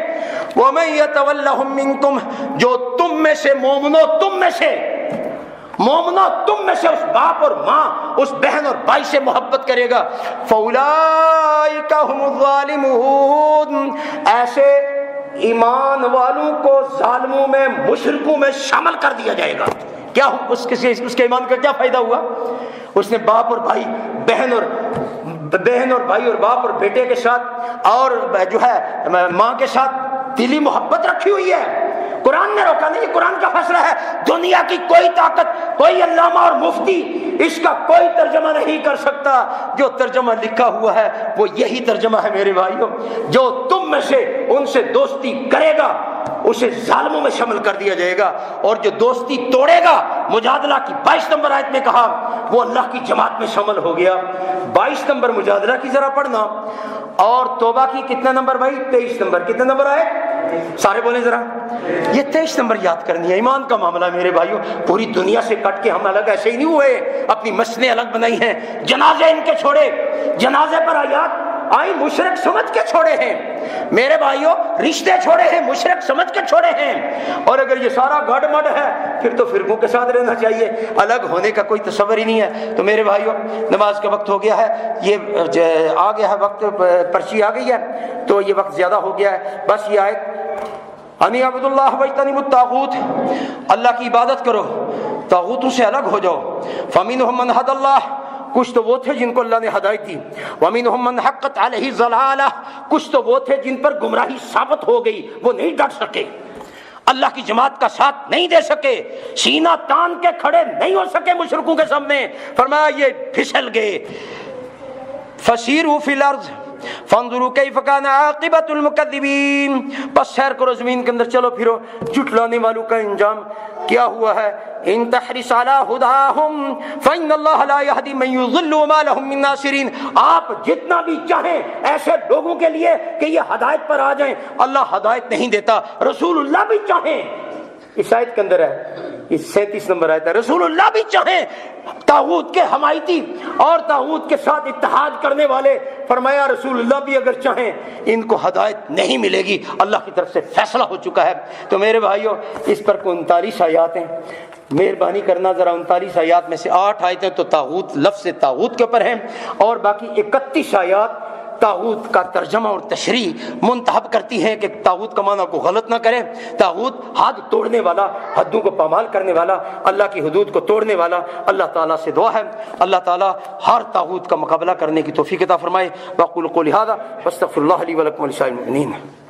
ومن یتولہم منکم، جو تم میں سے مومنو، تم میں سے اس باپ اور ماں، اس بہن اور بھائی سے محبت کرے گا، فاولئک هم الظالمون، ایسے ایمان والوں کو ظالموں میں، مشرکوں میں شامل کر دیا جائے گا۔ کیا اس کے ایمان کا کیا فائدہ ہوا؟ اس نے باپ اور بھائی، بہن اور بھائی اور باپ اور بیٹے کے ساتھ اور جو ہے ماں کے ساتھ دلی محبت رکھی ہوئی ہے۔ قرآن نے روکا نہیں، یہ قرآن کا فیصلہ ہے۔ دنیا کی کوئی طاقت، کوئی علامہ اور مفتی اس کا کوئی ترجمہ نہیں کر سکتا۔ جو ترجمہ لکھا ہوا ہے وہ یہی ترجمہ ہے میرے بھائیوں۔ جو تم میں سے ان سے دوستی کرے گا اسے ظالموں میں شامل کر دیا جائے گا، اور جو دوستی توڑے گا، مجادلہ کی 22 نمبر آیت میں کہا، وہ اللہ کی جماعت میں شامل ہو گیا۔ 22 نمبر مجادلہ کی ذرا پڑھنا، اور توبہ کی کتنا نمبر بھائی؟ 23 نمبر۔ کتنا نمبر آئے؟ سارے بولیں ذرا۔ یہ 23 نمبر یاد کرنی ہے۔ ایمان کا معاملہ میرے بھائیوں، پوری دنیا سے کٹ کے ہم الگ ایسے ہی نہیں ہوئے، اپنی مسجدیں الگ بنائی ہیں، جنازے ان کے چھوڑے، جنازے پر آیات آئی مشرک سمجھ کے چھوڑے ہیں میرے بھائیوں، رشتے چھوڑے ہیں مشرک سمجھ کے چھوڑے ہیں۔ اور اگر یہ سارا گڑ مڈ ہے پھر تو فرقوں کے ساتھ رہنا چاہیے، الگ ہونے کا کوئی تصور ہی نہیں ہے۔ تو میرے بھائیوں، نماز کا وقت ہو گیا ہے، یہ آ گیا ہے وقت، پرچی آ گئی ہے تو یہ وقت زیادہ ہو گیا ہے۔ بس یہ آیت، انی عبد اللہ واجتنبوا الطاغوت، اللہ کی عبادت کرو، طاغوتوں سے الگ ہو جاؤ۔ فمنہم من ھدی اللہ، کچھ تو وہ تھے جن کو اللہ نے ہدایت دی، وَمِنْهُمْ مَنْ حَقَّتْ عَلَيْهِ الضَّلَالَةُ، کچھ تو وہ تھے جن پر گمراہی ثابت ہو گئی، وہ نہیں ڈٹ سکے، اللہ کی جماعت کا ساتھ نہیں دے سکے، سینہ تان کے کھڑے نہیں ہو سکے مشرکوں کے سامنے۔ فرمایا یہ پھسل گئے۔ فَسِيرُوا فِي الْأَرْضِ فَانظُرُوا كَيْفَ كَانَ عَاقِبَةُ الْمُكَذِّبِينَ، بس سیر کرو زمین کے اندر، چلو پھرو، جھٹلانے والوں کا انجام کیا ہوا ہے۔ ان تحرص علی ہداہم فإن اللہ لا یہدی من یضل وما لهم من ناصرین، آپ جتنا بھی چاہیں ایسے لوگوں کے لیے کہ یہ ہدایت پر آ جائیں، اللہ ہدایت نہیں دیتا۔ رسول اللہ بھی چاہیں، اس آیت کے اندر ہے، یہ 37 نمبر آیت ہے، رسول اللہ بھی چاہیں طاغوت کے حمایتی اور طاغوت کے ساتھ اتحاد کرنے والے، فرمایا رسول اللہ بھی اگر چاہیں ان کو ہدایت نہیں ملے گی، اللہ کی طرف سے فیصلہ ہو چکا ہے۔ تو میرے بھائیوں، اس پر 39 آیات ہیں، مہربانی کرنا ذرا 39 آیات میں سے 8 آیتیں تو طاغوت، لفظ طاغوت کے اوپر ہیں، اور باقی 31 آیات طاغوت کا ترجمہ اور تشریح منتخب کرتی ہیں کہ طاغوت کا معنی کو غلط نہ کرے۔ طاغوت حد توڑنے والا، حدوں کو پامال کرنے والا، اللہ کی حدود کو توڑنے والا۔ اللہ تعالیٰ سے دعا ہے اللہ تعالیٰ ہر طاغوت کا مقابلہ کرنے کی توفیق عطا فرمائے۔ وأقول قولي هذا واستغفر الله لي ولكم ولسائر المؤمنين۔